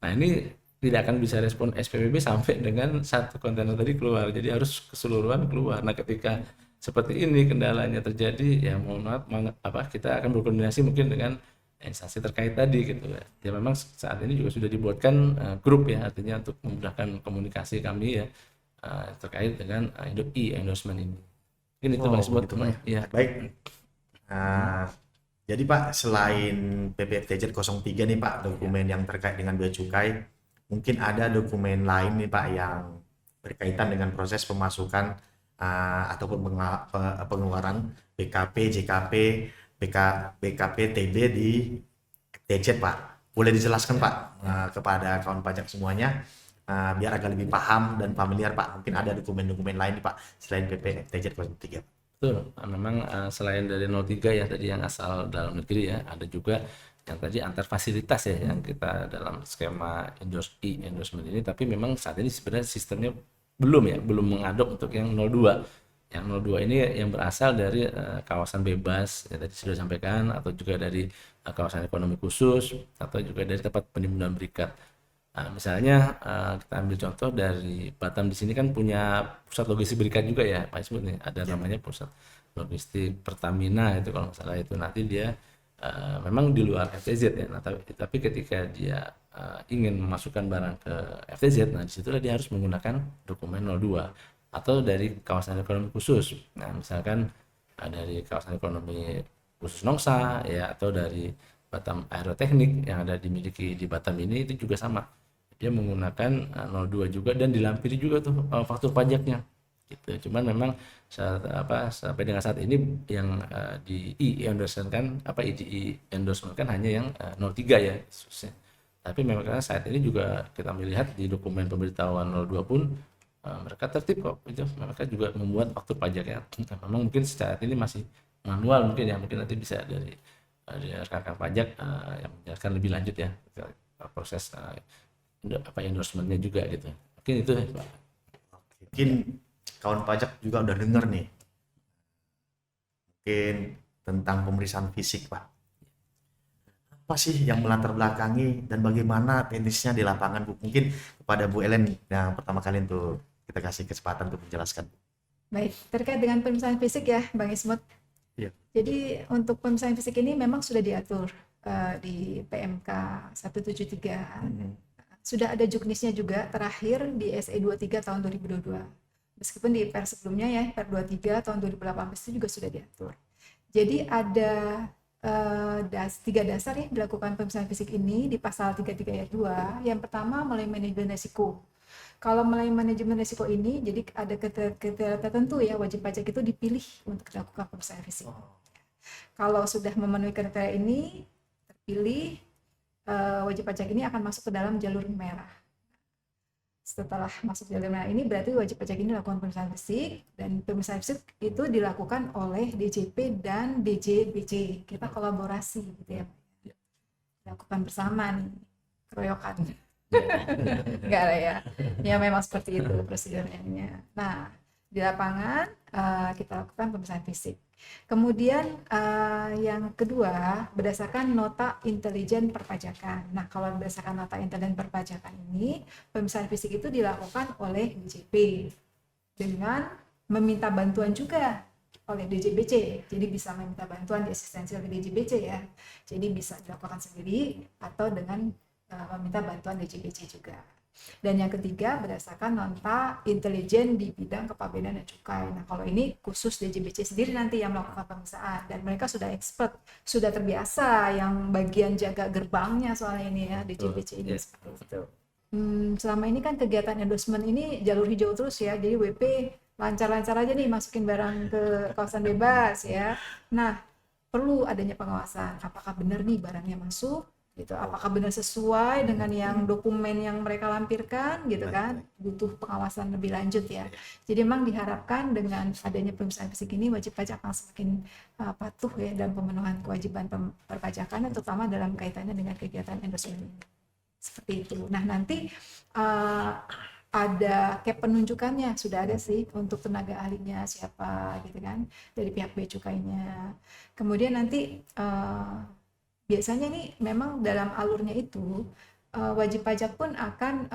Nah, ini tidak akan bisa respon SPBB sampai dengan satu kontainer tadi keluar, jadi harus keseluruhan keluar. Nah, ketika seperti ini kendalanya terjadi, ya mohon maaf, kita akan berkoordinasi mungkin dengan instansi terkait tadi gitu ya. Ya memang saat ini juga sudah dibuatkan grup ya, artinya untuk memudahkan komunikasi kami ya terkait dengan endorsement ini. Mungkin itu Bang Isbot. Gitu, Pak, ya. Baik. Jadi Pak, selain PPFTZ 03 nih Pak, dokumen yang terkait dengan bea cukai, mungkin ada dokumen lain nih Pak yang berkaitan dengan proses pemasukan ataupun pengeluaran BKP, JKP, BKP, TB di FTZ Pak. Boleh dijelaskan Pak kepada kawan pajak semuanya biar agak lebih paham dan familiar Pak. Mungkin ada dokumen-dokumen lain nih Pak selain PP FTZ 03. Betul, memang selain dari 03 ya tadi yang asal dalam negeri ya, ada juga yang tadi antar fasilitas ya yang kita dalam skema endorsement ini, tapi memang saat ini sebenarnya sistemnya belum mengadop untuk yang 02. Yang 02 ini yang berasal dari kawasan bebas ya tadi sudah sampaikan, atau juga dari kawasan ekonomi khusus, atau juga dari tempat penimbunan berikat. Nah, misalnya kita ambil contoh dari Batam, di sini kan punya pusat logistik berikat juga ya Pak Ismut nih, ada namanya pusat logistik Pertamina itu kalau nggak salah, itu nanti dia memang di luar FTZ ya. Nah, tapi ketika dia ingin memasukkan barang ke FTZ, nah disitulah dia harus menggunakan dokumen 02 atau dari kawasan ekonomi khusus. Nah, misalkan dari kawasan ekonomi khusus Nongsa ya, atau dari Batam Aeroteknik yang ada dimiliki di Batam ini, itu juga sama. dia menggunakan 02 juga dan dilampiri juga tuh faktur pajaknya gitu. Cuman memang sampai dengan saat ini yang di endorsement kan hanya yang 03 ya khususnya. Tapi memang karena saat ini juga kita melihat di dokumen pemberitahuan 02 pun mereka tertib kok gitu. Mereka juga membuat faktur pajaknya. Memang mungkin saat ini masih manual mungkin ya, mungkin nanti bisa dari rekan-rekan pajak yang menjelaskan lebih lanjut ya proses endorsementnya juga gitu. Mungkin itu ya, Pak. Mungkin kawan pajak juga udah denger nih, mungkin tentang pemeriksaan fisik, Pak. Apa sih yang melatar belakangi dan bagaimana teknisnya di lapangan, Bu? Mungkin kepada Bu Ellen yang pertama kali untuk kita kasih kesempatan untuk menjelaskan. Baik, terkait dengan pemeriksaan fisik ya, Bang Ismut. Iya. Jadi untuk pemeriksaan fisik ini memang sudah diatur di PMK 173. Sudah ada juknisnya juga terakhir di SE 23 tahun 2022. Meskipun di Per sebelumnya ya, Per 23 tahun 2018 itu juga sudah diatur. Jadi ada 3 dasar ya dilakukan pemeriksaan fisik ini di pasal 33 ayat 2. Yang pertama melalui manajemen risiko. Kalau melalui manajemen risiko ini, jadi ada kriteria tertentu ya, wajib pajak itu dipilih untuk dilakukan pemeriksaan fisik. Kalau sudah memenuhi kriteria ini, terpilih, wajib pajak ini akan masuk ke dalam jalur merah. Setelah masuk jalur merah ini, berarti wajib pajak ini lakukan pemeriksaan fisik, dan pemeriksaan fisik itu dilakukan oleh DJP dan DJBC. Kita kolaborasi gitu ya, dilakukan bersama nih, keroyokan. Enggak lah ya. Ya memang seperti itu prosedurnya. Nah, di lapangan kita lakukan pemeriksaan fisik. Kemudian yang kedua berdasarkan nota intelijen perpajakan. Nah, kalau berdasarkan nota intelijen perpajakan ini, pemeriksaan fisik itu dilakukan oleh DJP dengan meminta bantuan juga oleh DJBC. Jadi bisa meminta bantuan di asistensi oleh DJBC ya. Jadi bisa dilakukan sendiri atau dengan meminta bantuan DJBC juga. Dan yang ketiga berdasarkan nota intelijen di bidang kepabeanan dan cukai. Nah, kalau ini khusus DJBC sendiri nanti yang melakukan pemeriksaan, dan mereka sudah expert, sudah terbiasa yang bagian jaga gerbangnya soalnya ini ya, DJBC ini seperti itu. Selama ini kan kegiatan endorsement ini jalur hijau terus ya, jadi WP lancar-lancar aja nih masukin barang ke kawasan bebas ya. Nah, perlu adanya pengawasan, apakah benar nih barangnya masuk gitu, apakah benar sesuai dengan yang dokumen yang mereka lampirkan gitu kan, butuh pengawasan lebih lanjut ya. Jadi memang diharapkan dengan adanya pemeriksaan fisik ini wajib pajak akan semakin patuh ya dalam pemenuhan kewajiban perpajakan, terutama dalam kaitannya dengan kegiatan endorsement ini. Seperti itu. Nah, nanti ada cap penunjukannya, sudah ada sih untuk tenaga ahlinya siapa gitu kan, dari pihak bea cukainya. Kemudian nanti biasanya nih memang dalam alurnya itu wajib pajak pun akan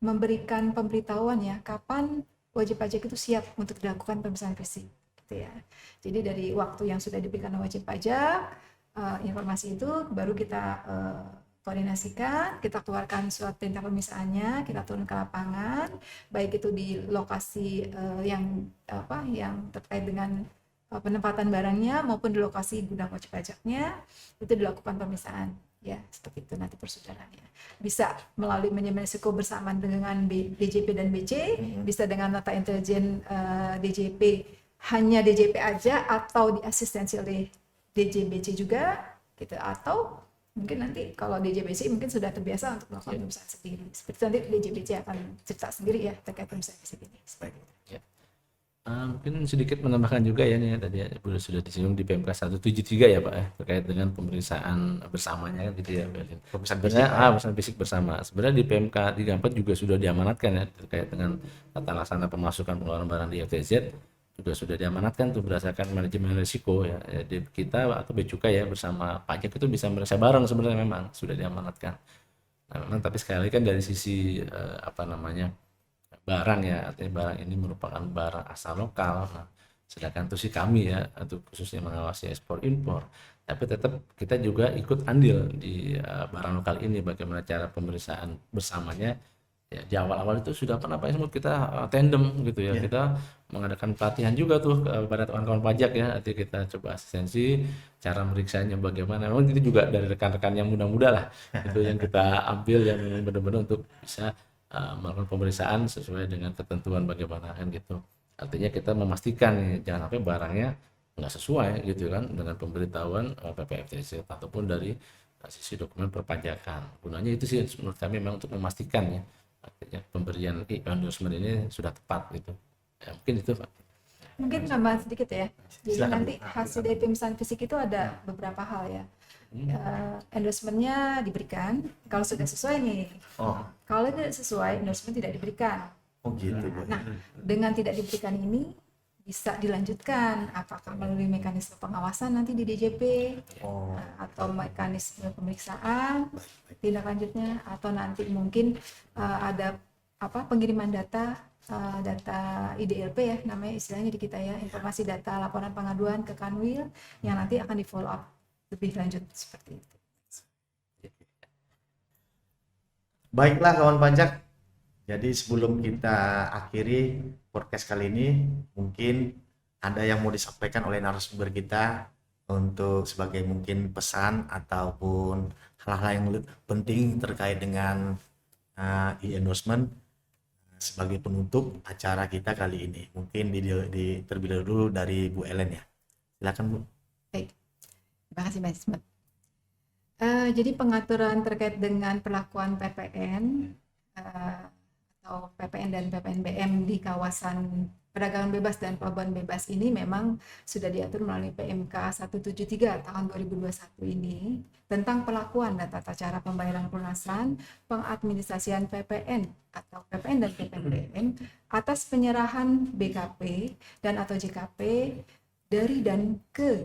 memberikan pemberitahuan ya kapan wajib pajak itu siap untuk dilakukan pemeriksaan fisik gitu ya. Jadi dari waktu yang sudah diberikan wajib pajak, informasi itu baru kita koordinasikan, kita keluarkan surat perintah pemeriksaannya, kita turun ke lapangan, baik itu di lokasi yang terkait dengan penempatan barangnya maupun di lokasi gudang wajib pajaknya, itu dilakukan pemeriksaan ya, seperti itu nanti prosedurnya. Bisa melalui manajemen risiko bersama dengan DJP dan BC, bisa dengan nota intelijen DJP hanya DJP aja atau diasistensi oleh DJBC juga gitu, atau mungkin nanti kalau DJBC mungkin sudah terbiasa untuk melakukan pemeriksaan sendiri. Seperti nanti DJBC akan cerita sendiri ya terkait pemeriksaan fisik ini. Mungkin sedikit menambahkan juga ya nih, tadi sudah disinggung di PMK 173 ya Pak ya, terkait dengan pemeriksaan bersamanya kan gitu ya. Pemeriksaan fisik bersama. Sebenarnya di PMK 34 juga sudah diamanatkan ya terkait dengan tata laksana pemasukan pengeluaran barang di FTZ, juga sudah diamanatkan tuh berdasarkan manajemen risiko ya. Jadi kita atau bea cukai ya bersama pajak itu bisa meriksa bareng, sebenarnya memang sudah diamanatkan. Nah, memang tapi sekali lagi kan dari sisi barang ya, artinya barang ini merupakan barang asal lokal. Nah, sedangkan itu sih kami ya, atau khususnya mengawasi ekspor impor, tapi tetap kita juga ikut andil di barang lokal ini, bagaimana cara pemeriksaan bersamanya Ya, di awal-awal itu sudah pernah Pak Ismut kita tandem gitu ya. Ya. Kita mengadakan pelatihan juga tuh kepada kawan-kawan pajak ya. Nanti kita coba asistensi cara meriksanya bagaimana. Memang itu juga dari rekan-rekan yang muda-muda lah. Itu yang kita ambil yang benar-benar untuk bisa melakukan pemeriksaan sesuai dengan ketentuan bagaimana kan gitu. Artinya kita memastikan nih jangan sampai barangnya nggak sesuai gitu kan dengan pemberitahuan PPFTC ataupun dari sisi dokumen perpajakan. Gunanya itu sih menurut kami memang untuk memastikan ya artinya pemberian endorsement ini sudah tepat gitu. Ya, mungkin itu Pak. Mungkin tambahan sedikit ya. Jadi Silakan, nanti Bu. hasil dari pemeriksaan fisik itu ada beberapa hal ya. Endorsementnya diberikan kalau sudah sesuai nih. Oh, Kalau tidak sesuai, endorsement tidak diberikan. oh gitu Bu. Nah, dengan tidak diberikan ini bisa dilanjutkan apakah melalui mekanisme pengawasan nanti di DJP Oh, atau mekanisme pemeriksaan tindak lanjutnya, atau nanti mungkin ada pengiriman data IDLP ya namanya istilahnya di kita ya, informasi data laporan pengaduan ke Kanwil yang nanti akan di follow up lebih lanjut seperti itu. baiklah kawan pajak. Jadi sebelum kita akhiri podcast kali ini, mungkin ada yang mau disampaikan oleh narasumber kita untuk sebagai mungkin pesan ataupun hal-hal yang penting terkait dengan e-endorsement sebagai penutup acara kita kali ini. Mungkin terlebih dulu dari Bu Ellen ya. Silakan Bu. Baik, terima kasih Mas Ismet. Jadi pengaturan terkait dengan perlakuan PPN atau PPN dan PPNBM di kawasan perdagangan bebas dan pelabuhan bebas ini memang sudah diatur melalui PMK 173 tahun 2021 ini tentang perlakuan dan tata cara pembayaran pelunasan pengadministrasian PPN atau PPN dan PPNBM atas penyerahan BKP dan atau JKP dari dan ke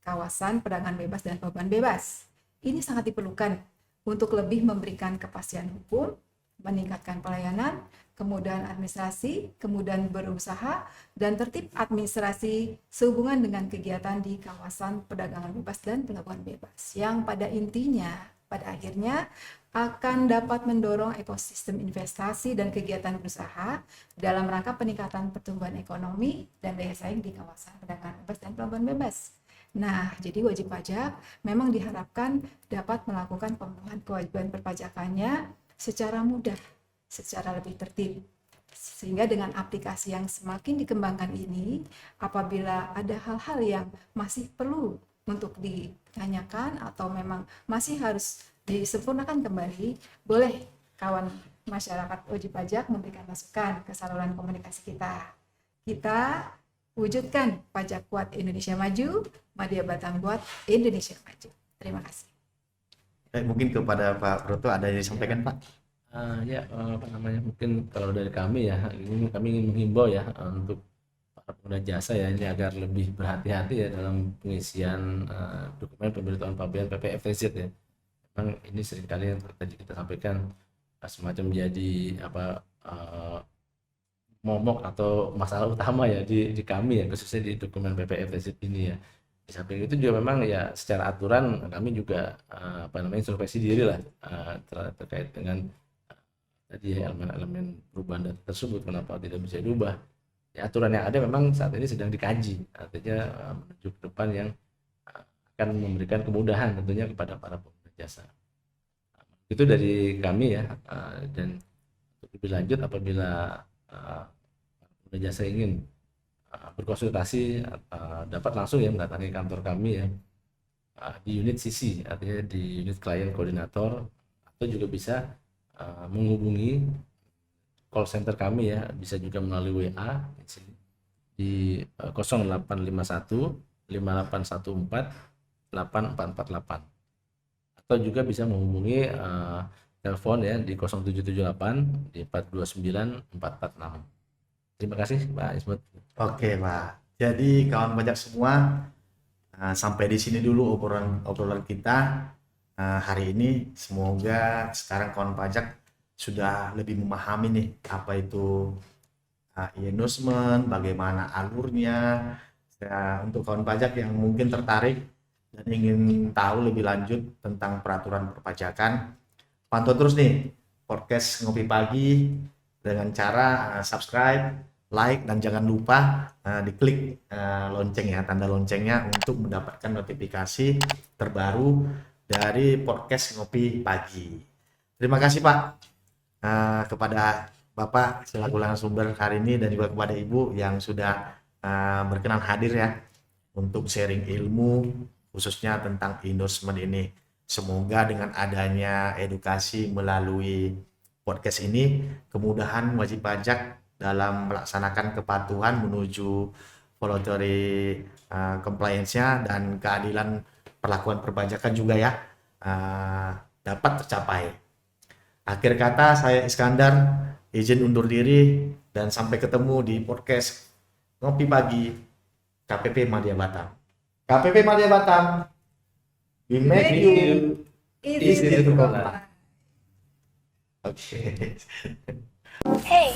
kawasan perdagangan bebas dan pelabuhan bebas. Ini sangat diperlukan untuk lebih memberikan kepastian hukum, meningkatkan pelayanan, kemudahan administrasi, kemudahan berusaha, dan tertib administrasi sehubungan dengan kegiatan di kawasan perdagangan bebas dan pelabuhan bebas. Yang pada intinya, pada akhirnya akan dapat mendorong ekosistem investasi dan kegiatan berusaha dalam rangka peningkatan pertumbuhan ekonomi dan daya saing di kawasan perdagangan bebas dan pelabuhan bebas. Nah, jadi wajib pajak memang diharapkan dapat melakukan pemenuhan kewajiban perpajakannya secara mudah, secara lebih tertib. Sehingga dengan aplikasi yang semakin dikembangkan ini, apabila ada hal-hal yang masih perlu untuk ditanyakan atau memang masih harus disempurnakan kembali, boleh kawan masyarakat wajib pajak memberikan masukan ke saluran komunikasi kita. Kita wujudkan pajak kuat Indonesia maju, Madya Batam buat Indonesia maju. Terima kasih. Mungkin kepada Pak Broto ada yang disampaikan Pak? Apa namanya, mungkin kalau dari kami ya, ini kami ingin menghimbau ya untuk para pengguna jasa ya ini agar lebih berhati-hati ya dalam pengisian dokumen pemberitahuan pabean PPFTZ ya. Memang ini seringkali yang tadi kita sampaikan semacam menjadi momok atau masalah utama ya di kami ya, khususnya di dokumen PPFTZ ini ya. Di samping itu juga memang ya secara aturan kami juga introspeksi diri lah terkait dengan tadi ya elemen-elemen perubahan data tersebut kenapa tidak bisa diubah. Ya, aturan yang ada memang saat ini sedang dikaji, artinya menuju ke depan yang akan memberikan kemudahan tentunya kepada para pengguna jasa. Itu dari kami ya, dan untuk lebih lanjut apabila pengguna jasa ingin berkonsultasi dapat langsung ya mendatangi kantor kami ya di unit CC, artinya di unit klien koordinator, atau juga bisa menghubungi call center kami ya, bisa juga melalui WA di 0851 5814 8448, atau juga bisa menghubungi telepon ya di 0778 di 429 446. Terima kasih Pak Ismet. Oke Pak, jadi kawan pajak semua, sampai di sini dulu obrolan kita hari ini. Semoga sekarang kawan pajak sudah lebih memahami nih apa itu e-endorsement, bagaimana alurnya. Untuk kawan pajak yang mungkin tertarik dan ingin tahu lebih lanjut tentang peraturan perpajakan, pantau terus nih podcast Ngopi Pagi dengan cara subscribe, like, dan jangan lupa diklik lonceng ya, tanda loncengnya untuk mendapatkan notifikasi terbaru dari podcast Ngopi Pagi. Terima kasih Pak kepada Bapak selaku narasumber hari ini dan juga kepada Ibu yang sudah berkenan hadir ya untuk sharing ilmu khususnya tentang endorsement ini. Semoga dengan adanya edukasi melalui podcast ini, kemudahan wajib pajak dalam melaksanakan kepatuhan menuju voluntary compliance-nya dan keadilan perlakuan perpajakan juga ya dapat tercapai. Akhir kata, saya Iskandar izin undur diri dan sampai ketemu di podcast Ngopi Pagi KPP Madya Batam. KPP Madya Batam, we make you easy to comply. Oke. Hey.